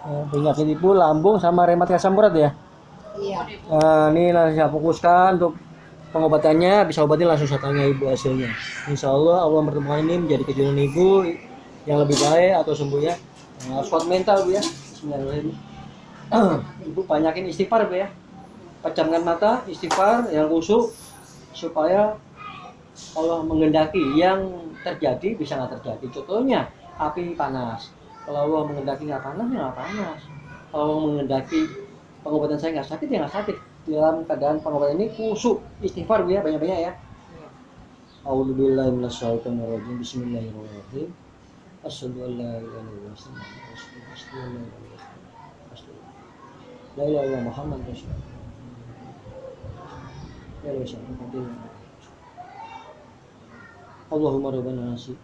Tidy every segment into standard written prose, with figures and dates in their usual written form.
Penyakit ibu lambung sama rematik asam urat ya. Iya. Ini langsung saya fokuskan untuk pengobatannya, bisa obatin langsung saya tanya ibu hasilnya. Insya Allah Allah mempertemukan ini menjadi kejujuran ibu yang lebih baik atau sembuh ya. Kuat mental bu ya. Bismillahirrahmanirrahim. Ibu banyakin istighfar bu ya. Pejamkan mata, istighfar yang khusyuk supaya Allah mengendaki yang terjadi bisa nggak terjadi. Contohnya api panas. Kalau Allah mengendaki nggak panas ya nggak panas. Kalau Allah mengendaki pengobatan saya nggak sakit ya nggak sakit. Dalam keadaan pengobatan ini khusyuk, istighfar ya banyak-banyak ya. A'udzubillahi minasyaitonirrajim. Bismillahirrahmanirrahim. Asyhadu an la ilaha illallah la ilaha illallah Muhammad Rasulullah. Ya Rasulullah. Allahumma rabbana nasi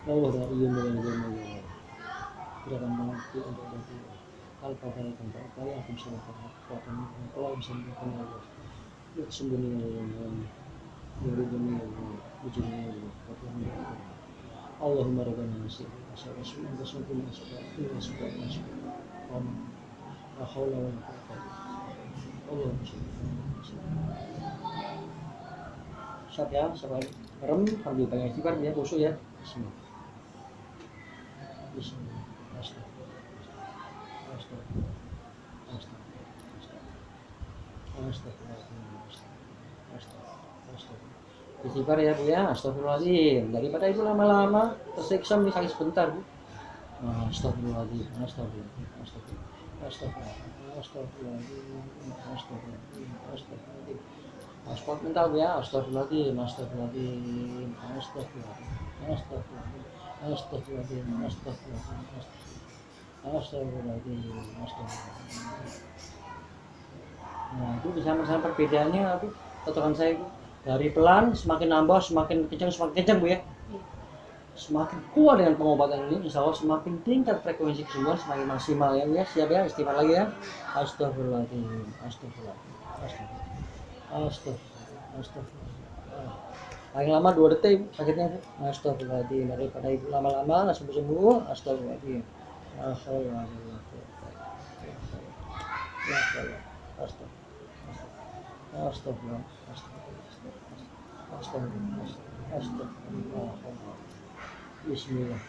Allah dari yang gerakan mengerti untuk dari hal pada yang terbaik yang bisa melakukan kekuatan kalau bisa melakukan Allah ya sembunyi yang dunia Allahumma rabbana nasi Siap ya, sampai merem sambil banyak istighfar ya, khusyuk ya. Bismillah. Bismillah. Istighfar ya bu ya, astagfirullahaladzim. Daripada itu lama-lama tersiksa sakit sebentar bu. Astagfirullahaladzim, astagfirullahaladzim, astagfirullahaladzim, astagfirullahaladzim, astagfirullahaladzim. Aspal mental ya, astagfirullahaladzim, astagfirullahaladzim, astagfirullahaladzim, astagfirullahaladzim, astagfirullahaladzim, astagfirullahaladzim, astagfirullahaladzim, astagfirullahaladzim. Nah itu bisa sama perbedaannya apa? Totokan saya itu dari pelan semakin nambah, semakin kencang bu ya. Semakin kuat dengan pengobatan ini, insya Allah semakin tingkat frekuensi kesembuhan semakin maksimal ya. Siap ya, istighfar lagi ya. Astagfirullahaladzim, astagfirullahaladzim, astagfirullahaladzim. Paling lama 2 detik sakitnya. Astagfirullahaladzim. Daripada ibu lama-lama nggak sembuh-sembuh. Astagfirullahaladzim. Astagfirullahaladzim. Astagfirullah. Bismillah.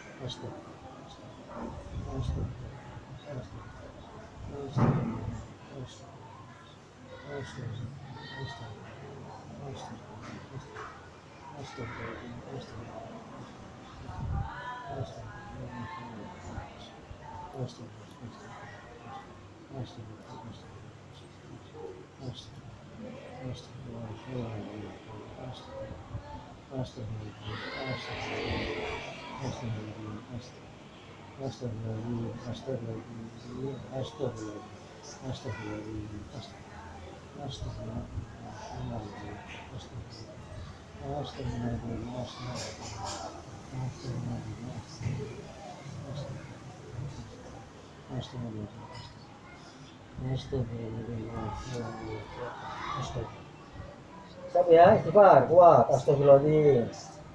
Siap ya, istighfar, kuat. Astagfirullahaladzim,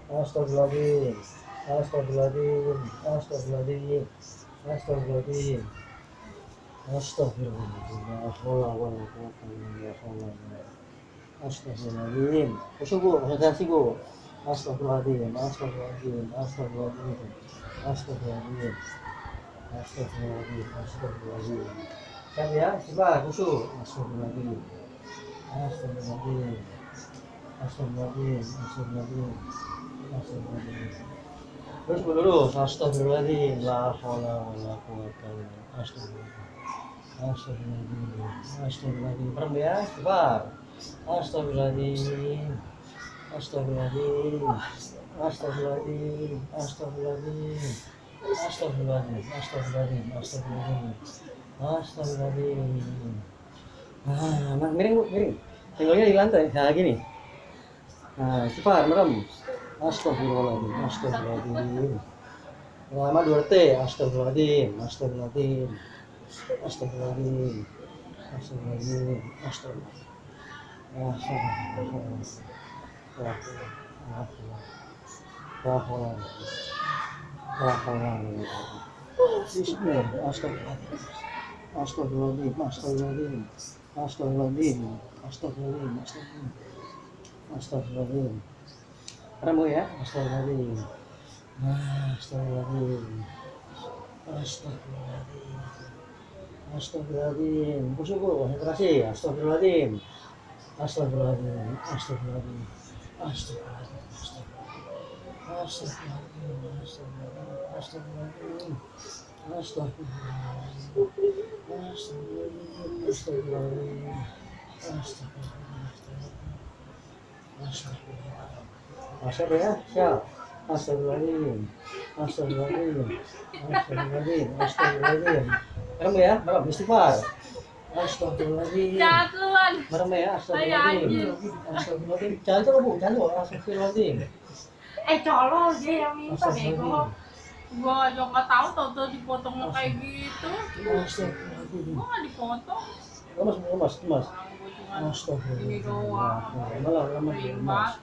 astagfirullahaladzim, astagfirullahaladzim, astagfirullahaladzim, astagfirullahaladzim, astagfirullahaladzim, astagfirullahaladzim. Khusyuk bu, konsentrasi bu. Astagfirullahaladzim, astagfirullahaladzim, astagfirullahaladzim, astagfirullahaladzim, astagfirullahaladzim, astagfirullahaladzim. Siap ya, istighfar, khusyuk. Astagfirullahaladzim, astagfirullahaladzim, astagfirullahaladzim, astagfirullahaladzim, astagfirullahaladzim. Terus lurus, astagfirullahaladzim, la haula wala quwwata illa billah, astagfirullahaladzim, astagfirullahaladzim, astagfirullahaladzim. Perem ya, istighfar. Astagfirullahaladzim, astagfirullahaladzim, astagfirullahaladzim, astagfirullahaladzim, astagfirullahaladzim, astagfirullahaladzim, astagfirullahaladzim, astagfirullahaladzim. Miring bu, miring. Senggolnya di lantai, nah gini. Nah, istighfar, merem. Astagfirullahaladzim, astagfirullahaladzim. Lama 2 detik, astagfirullahaladzim, astagfirullahaladzim, astagfirullahaladzim, astagfirullahaladzim, astagfirullahaladzim. Bismillah. Astagfirullahaladzim. Astagfirullahaladzim. Kamu ya, astagfirullahaladzim. Astagfirullahaladzim. Kusuku, konsentrasi. Astagfirullahaladzim. Astagfirullahaladzim. Masuk ya, siap. Astagfirullahaladzim. Kamu ya, berapa istighfar? Astagfirullahaladzim. Merem ya, astagfirullahaladzim. Jangan tuh, Bu, jangan tuh, astagfirullahaladzim. Colol dia yang minta bego. Gua aja nggak tahu tau dipotongnya kayak gitu. Gua nggak dipotong. Lemas. Gua cuma ini doang. Lemas.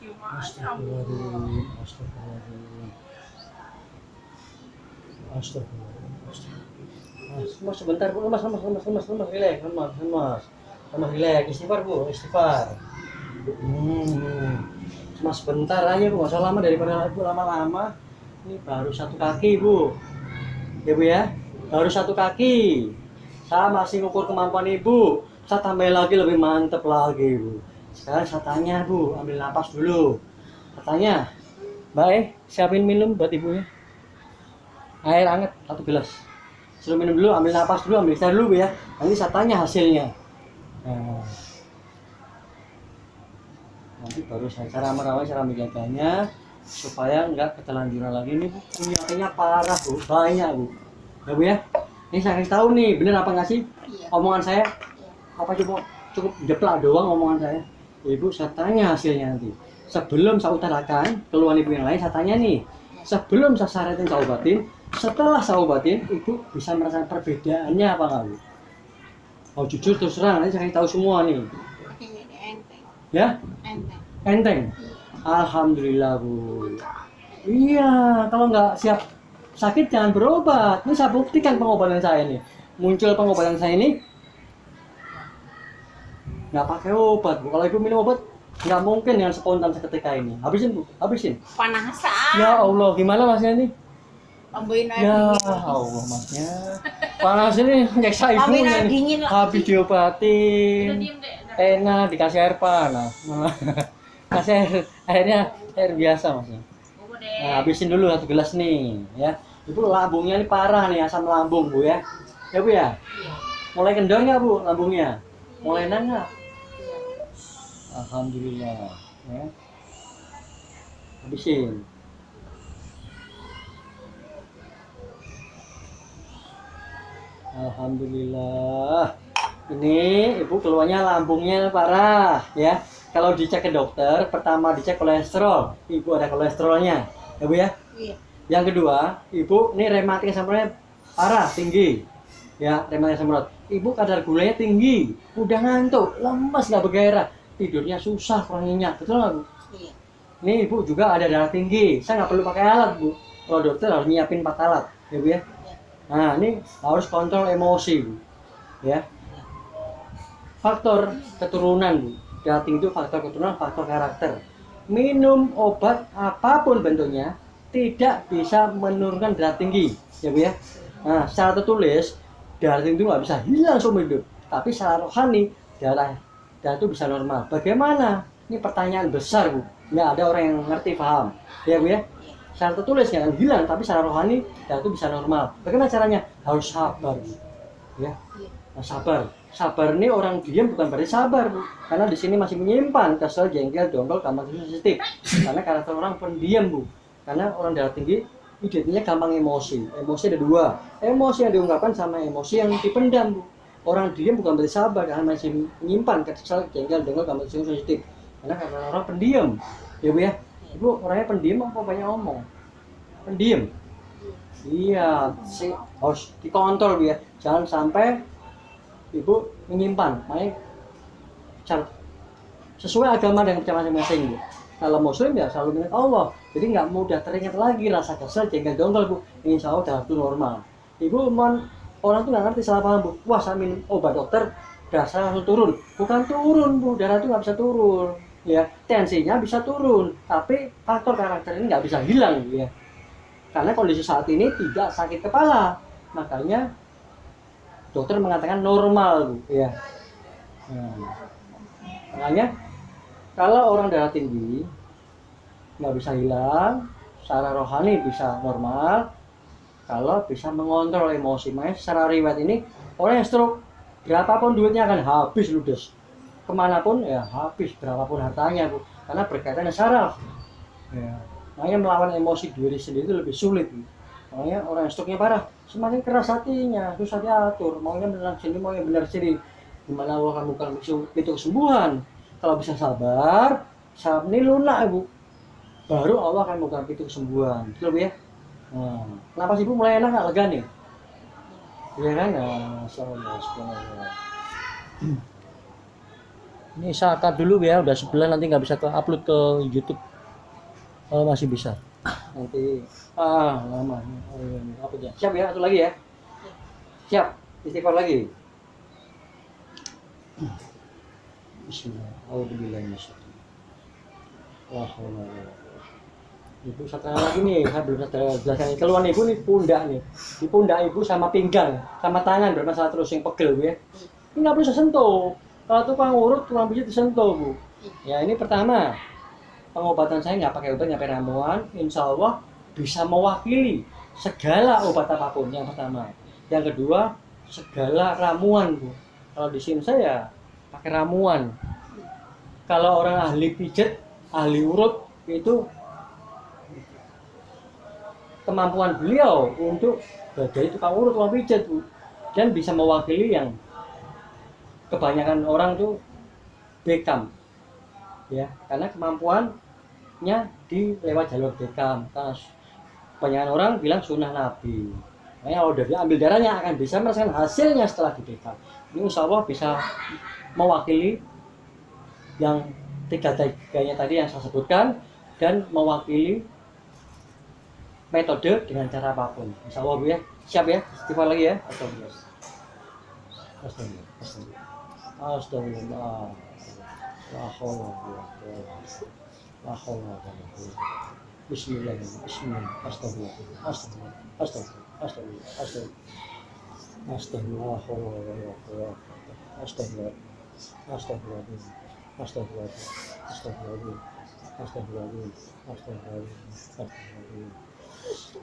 Ribet. Mas sebentar Bu, lemas, relax, istighfar Bu, istighfar. Mas sebentar aja Bu, nggak usah lama, daripada Bu lama-lama. Ini baru satu kaki Bu, ya Bu ya, baru satu kaki. Saya masih ngukur kemampuan Ibu, saya tambah lagi lebih mantep lagi Bu. Sekarang saya tanya Bu, ambil napas dulu. Katanya, Mbak siapin minum buat Ibu ya. Air hangat 1 gelas. Suruh minum dulu, ambil napas dulu, ambil air dulu Bu ya. Nanti saya tanya hasilnya. Nanti baru saya cara merawat, cara menjaganya supaya nggak ketelanjuran lagi. Ini Bu, penyakitnya parah Bu, banyak Bu. Ya Bu ya. Ini saya kasih tahu nih, bener apa nggak sih omongan saya? Apa cukup jeplak doang omongan saya? Ibu, saya tanya hasilnya nanti. Sebelum saya utarakan keluhan Ibu yang lain, saya tanya nih. Sebelum saya syaratin, saya obatin. Setelah saya obatin, Ibu bisa merasakan perbedaannya apa nggak Bu? Mau jujur terus terang, nanti saya kasih tahu semua nih. Ya? Enteng. Alhamdulillah Bu. Iya, kalau nggak siap sakit jangan berobat. Ini saya buktikan pengobatan saya nih. Muncul pengobatan saya ini nggak pakai obat Bu. Kalau Ibu minum obat nggak mungkin dengan spontan seketika ini. Habisin Bu, habisin. Panasan. Ya Allah, gimana Masnya ini? Tambahin air Ya dingin. Allah Masnya. Panas ini nyeksa ibunya nih. Habis diobatin. Enak dikasih air panas. Kasih airnya air biasa Masnya. Nah, habisin dulu 1 gelas nih ya. Ibu lambungnya ini parah nih, asam lambung Bu ya. Ya Bu ya. Mulai kendor nggak Bu lambungnya? Mulai enak nggak? Alhamdulillah ya. Habisin. Alhamdulillah. Ini Ibu keluarnya lambungnya parah ya. Kalau dicek ke dokter, pertama dicek kolesterol. Ibu ada kolesterolnya, ya Bu ya. Iya. Yang kedua, Ibu ini rematik asam uratnya parah, tinggi. Ya, rematik asam urat. Ibu kadar gulanya tinggi, udah ngantuk, lemas nggak bergairah, tidurnya susah, kurang nyenyak, betul nggak Bu? Iya. Ini Ibu juga ada darah tinggi. Saya nggak perlu pakai alat Bu. Kalau dokter harus nyiapin 4 alat, ya Bu ya. Nah, ini harus kontrol emosi Bu. Ya. Faktor keturunan Bu. Darah tinggi itu faktor keturunan, faktor karakter. Minum obat apapun bentuknya tidak bisa menurunkan darah tinggi, ya Bu ya. Nah, secara tertulis darah tinggi itu nggak bisa hilang seumur hidup, tapi secara rohani darah itu bisa normal. Bagaimana? Ini pertanyaan besar Bu. Nggak ada orang yang ngerti, paham, ya Bu ya. Secara tertulis nggak akan hilang, tapi secara rohani darah itu bisa normal. Bagaimana caranya? Harus sabar Bu. Ya. Nah, sabar ini orang diam bukan berarti sabar Bu, karena di sini masih menyimpan kesel, jengkel, dongkol, gampang sensitif. Karena karakter orang pendiam Bu, karena orang darah tinggi identiknya gampang emosi. Emosi ada 2, emosi yang diungkapkan sama emosi yang dipendam Bu. Orang diam bukan berarti sabar, karena masih menyimpan kesel, jengkel, dongkol, gampang sensitif. Karena orang pendiam, ya Bu ya. Ibu orangnya pendiam apa banyak ngomong? Pendiam. Iya, harus dikontrol Bu ya, jangan sampai Ibu menyimpan, makanya sesuai agama dan percaya masing-masing Bu. Kalau Muslim ya selalu ingat Allah, Jadi nggak mudah teringat lagi rasa kesel, jengkel, dongkol Bu. Insya Allah darah itu normal. Ibu orang tuh nggak ngerti, salah paham Bu. Wah saya minum obat dokter darah langsung turun. Bukan turun Bu, darah itu nggak bisa turun. Ya tensinya bisa turun, tapi faktor karakter ini nggak bisa hilang ya. Karena kondisi saat ini tidak sakit kepala, makanya dokter mengatakan normal Bu. Ya. Makanya kalau orang darah tinggi nggak bisa hilang, secara rohani bisa normal kalau bisa mengontrol emosi. Makanya secara riwayat ini orang yang stroke berapapun duitnya akan habis ludes, kemanapun ya habis, berapapun hartanya Bu, karena berkaitan dengan saraf ya. Makanya melawan emosi diri sendiri itu lebih sulit Bu. Makanya orang yang stroke-nya parah semakin keras hatinya, susah diatur, maunya benar sini, maunya benar sini. Gimana Allah akan bukan itu kesembuhan kalau bisa sabar, sabar ini lunak Bu, baru Allah akan buka pintu kesembuhan. Betul Bu ya? Nah, kenapa sih Bu mulai enak, nggak lega nih? Iya kan? Nah, subhanallah. Ini saya angkat dulu ya, udah 9 nanti nggak bisa ke upload ke YouTube. Kalau masih bisa. Nanti lama. Apa ya? Siap ya, satu lagi ya. Siap. Istighfar lagi. Bismillah. Alhamdulillah. Ibu satu lagi nih, saya belum jelaskan. Keluhan ibu nih pundak nih, di pundak ibu sama pinggang, sama tangan bermasalah terus yang pegel Bu ya. Ini nggak bisa sentuh. Kalau tukang urut, tukang pijat disentuh Bu. Ya ini pertama, pengobatan saya nggak pakai obat, nggak pakai ramuan. Insya Allah bisa mewakili segala obat apapun. Yang pertama. Yang kedua, segala ramuan Bu. Kalau di sini saya pakai ramuan. Kalau orang ahli pijat, ahli urut itu kemampuan beliau untuk jadi tukang urut, tukang pijat Bu, dan bisa mewakili yang kebanyakan orang tuh bekam ya, karena kemampuannya di lewat jalur bekam. Karena kebanyakan orang bilang sunnah Nabi, makanya kalau udah diambil darahnya akan bisa merasakan hasilnya setelah di bekam. Ini insya Allah bisa mewakili yang tiga-tiganya tadi yang saya sebutkan, dan mewakili metode dengan cara apapun. Insya Allah Bu ya. Siap ya? Istighfar lagi ya. Astagfirullah. Astagfirullah. La haula wala quwwata illa billah. Bismillah. Astagfirullah. Astagfirullah. Astagfirullah. Astagfirullah.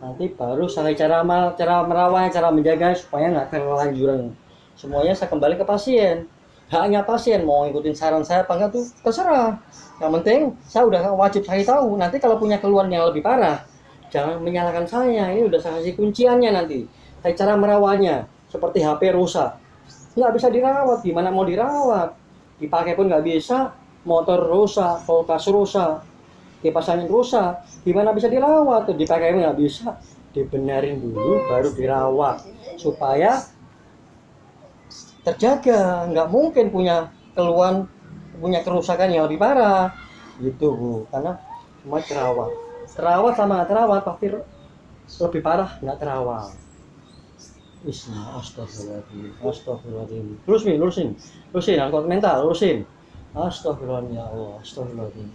Nanti baru saya cara merawat, cara menjaga supaya nggak terlanjuran. Semuanya saya kembali ke pasien. Haknya pasien mau ngikutin saran saya apa enggak tuh terserah. Yang penting saya udah wajib saya tahu. Nanti kalau punya keluhan yang lebih parah, jangan menyalahkan saya. Ini udah saya kasih kunciannya nanti. Saya cara merawatnya seperti HP rusak, nggak bisa dirawat. Gimana mau dirawat? Dipakai pun nggak bisa. Motor rusak, kulkas rusak, kipas angin rusak, gimana bisa dirawat? Tuh dipakai nggak bisa, dibenerin dulu baru dirawat supaya terjaga. Nggak mungkin punya keluhan, punya kerusakan yang lebih parah gitu Bu, karena semua terawat sama nggak terawat pasti lebih parah nggak terawat. Astagfirullahaladzim. Lurusin angkot mental, lurusin. Astagfirullahaladzim ya Allah, astagfirullahaladzim.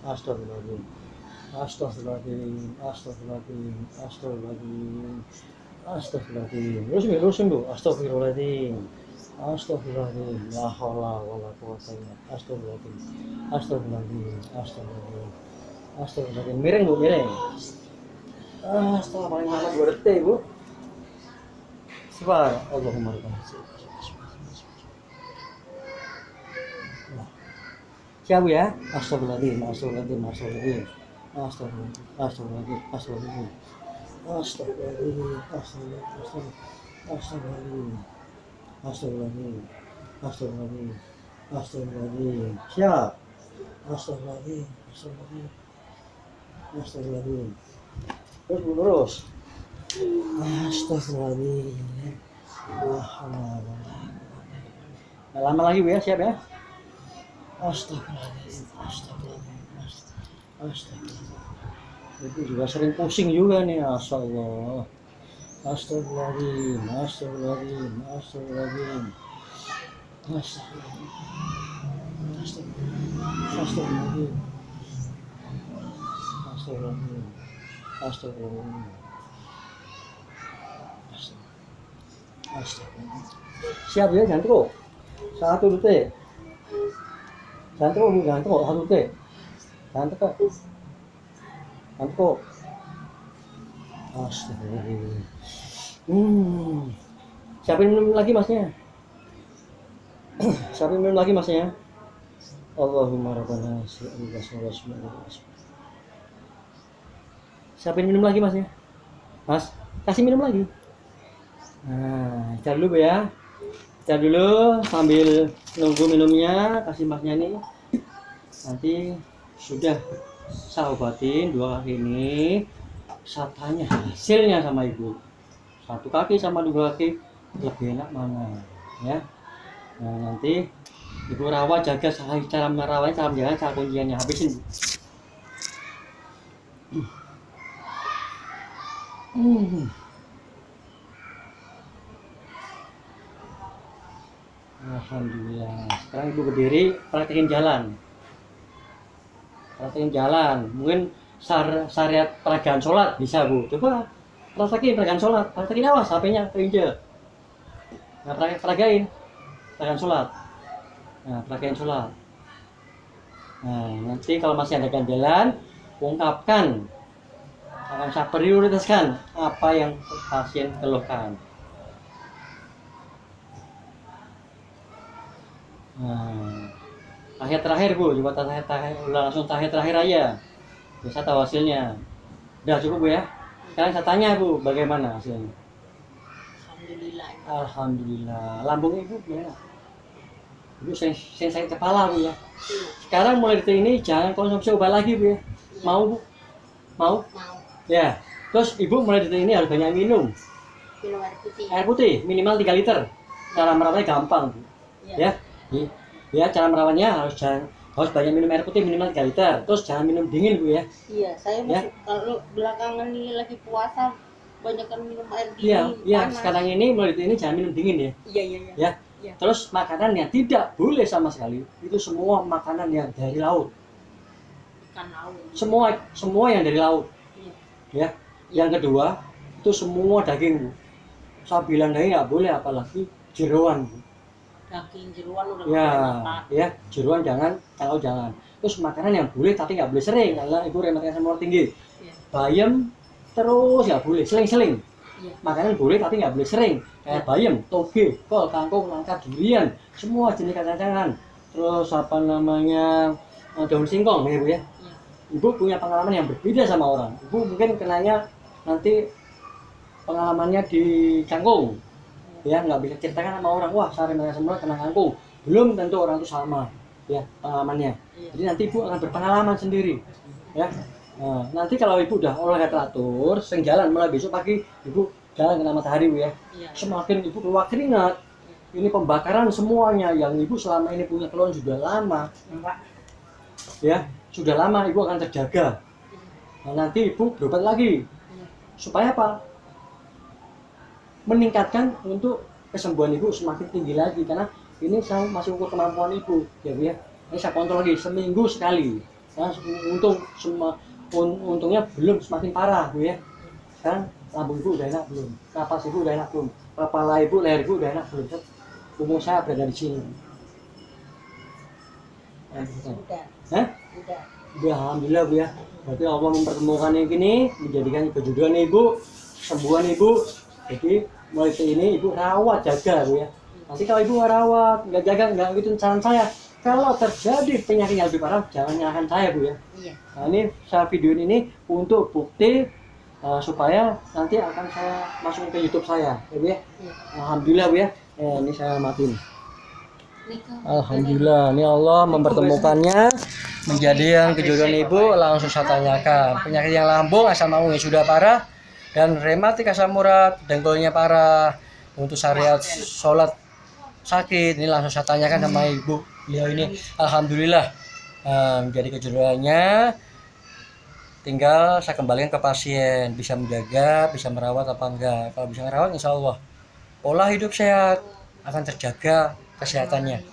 Lurusin Bu. Astagfirullahaladzim. La haula wala quwwata illa billah. Astagfirullahaladzim. Miring Bu, miring. Setelah paling lama 2 detik Bu. Subhanallah, Allahumma rabbana. Siap ya? Astagfirullahaladzim. Siap. Astagfirullahaladzim. Terus. Astagfirullahaladzim. Lama lagi Bu ya, siap ya? Astagfirullahaladzim. Ibu juga sering pusing juga nih, Masya Allah. Astagfirullahaladzim, astagfirullahaladzim, astagfirullahaladzim, astagfirullahaladzim, astagfirullahaladzim, astagfirullahaladzim, astagfirullahaladzim, astagfirullahaladzim. Siap ya, jangan. Satu detik. Jangan, satu detik. Jangan. Astagfirullahaladzim. Siapin minum lagi masnya. Siapin minum lagi masnya. Allahumma rabbana siapin minum lagi masnya. Mas, kasih minum lagi. Nah, cari dulu ya. Cari dulu sambil nunggu minumnya, kasih masnya nih. Nanti sudah saya obatin 2 kaki ini. Saya tanya hasilnya sama ibu, 1 kaki sama 2 kaki lebih enak mana ya. Nah, nanti ibu rawat, jaga cara merawatnya, cara menjaga, cara kunciannya. Habisin. Alhamdulillah. Sekarang ibu berdiri, praktekin jalan. Mungkin syariat peragaan sholat bisa bu. Coba praktekin peragaan sholat. Praktekin awas HP-nya keinjek. Nah, peragain peragaan sholat. Nah, peragain sholat. Nah, nanti kalau masih ada ganjalan, ungkapkan. Akan saya prioritaskan apa yang pasien keluhkan. Nah, tahiyat terakhir bu, coba tahiyat terakhir, langsung tahiyat terakhir aja. Bisa tahu hasilnya. Udah cukup bu ya. Sekarang saya tanya bu, bagaimana hasilnya? Alhamdulillah. Alhamdulillah. Lambung ibu gimana? Ibu sering sakit kepala bu ya. Sekarang mulai detik ini jangan konsumsi obat lagi bu ya. Mau bu? Mau? Ya. Terus ibu mulai detik ini harus banyak minum. Minum air putih. Air putih minimal 3 liter. Cara merawatnya gampang bu. Ya. Ya, cara merawatnya harus banyak minum air putih minimal 3 liter. Terus jangan minum dingin bu ya. Iya, saya ya. Kalau belakangan ini lagi puasa banyakkan minum air Iya, dingin. iya. Sekarang ini mulai detik ini jangan minum dingin ya. Iya. Ya. Terus makanan yang tidak boleh sama sekali itu semua makanan yang dari laut. Ikan laut. Semua yang dari laut. Iya. Ya. Yang kedua itu semua daging bu. Saya bilang daging nggak boleh, apalagi jeroan bu. Daging jeruan udah Ya, jeruan jangan. Terus makanan yang boleh tapi nggak boleh sering karena ibu rematik asam urat tinggi. Iya. Bayam terus nggak boleh, seling-seling. Iya. Makanan boleh tapi nggak boleh sering. Kayak bayam, toge, kol, kangkung, nangka, durian, semua jenis kacang-kacangan. Terus daun singkong ya bu ya. Iya. Ibu punya pengalaman yang berbeda sama orang. Ibu mungkin kenanya nanti pengalamannya di kangkung. Ya, nggak bisa ceritakan sama orang, wah saya merasa semua kena kangkung. Belum tentu orang itu sama ya pengalamannya. Jadi nanti ibu akan berpengalaman sendiri ya. Nah, nanti kalau ibu udah olahraga teratur, sering jalan, mulai besok pagi ibu jalan kena matahari bu ya. Semakin ibu keluar keringat, ini pembakaran semuanya yang ibu selama ini punya keluhan sudah lama ya, sudah lama ibu akan terjaga. Nah, nanti ibu berobat lagi supaya apa? Meningkatkan untuk kesembuhan ibu semakin tinggi lagi, karena ini saya masih ukur kemampuan ibu ya bu ya. Ini saya kontrol lagi seminggu sekali. Nah, untungnya belum semakin parah bu ya. Sekarang lambung ibu udah enak belum, napas ibu udah enak belum, kepala ibu, leher ibu udah enak belum. Umur saya berada di sini. Udah, alhamdulillah bu ya. Berarti Allah mempertemukan ini menjadikan kejujuran ibu, kesembuhan ibu. Jadi mulai ke ini ibu rawat, jaga bu ya. Nanti kalau ibu nggak rawat, nggak jaga, nggak gitu saran saya. Kalau terjadi penyakit yang lebih parah, jangan nyalakan saya bu ya. Nah, ini saya videoin ini untuk bukti supaya nanti akan saya masukin ke YouTube saya, ya bu ya. Alhamdulillah bu ya. Ini saya matiin. Alhamdulillah, ini Allah mempertemukannya menjadi yang kejodohan ibu. Langsung saya tanyakan penyakit yang lambung, asam lambung yang sudah parah, dan rematik asam urat, dengkulnya parah, untuk syariat sholat sakit. Ini langsung saya tanyakan sama ibu. Beliau ini alhamdulillah menjadi kejodohannya tinggal saya kembalikan ke pasien, bisa menjaga, bisa merawat apa enggak. Kalau bisa merawat, insya Allah pola hidup sehat akan terjaga kesehatannya.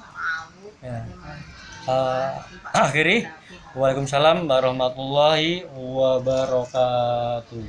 Ya. Akhiri, Waalaikumsalam warahmatullahi wabarakatuh.